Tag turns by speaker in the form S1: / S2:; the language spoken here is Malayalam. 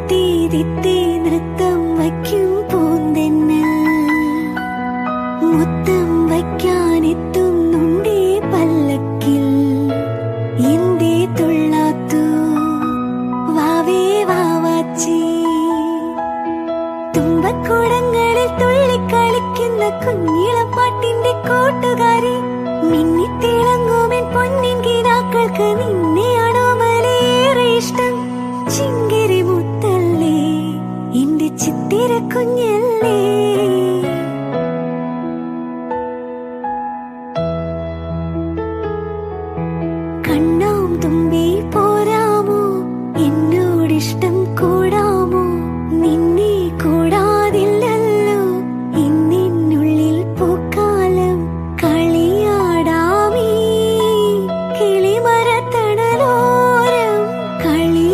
S1: തിത്തി തിത്തി നൃത്തം വയ്ക്കും പൂന്തെന്നൽ മുത്തം വയ്ക്കാനെത്തുന്നുണ്ടേ പല്ലക്കിൽ എന്തേ തുള്ളാത്തു വാവേ വാവാച്ചി തുമ്പക്കൂടങ്ങളിൽ തുള്ളിക്കളിക്കുന്ന കുഞ്ഞിളപ്പാട്ടിന്റെ കൂട്ടുകാരി മിന്നിത്തിളങ്ങുമെൻ പൊന്നിൻ കിനാക്കൾക്ക് നിന്നെ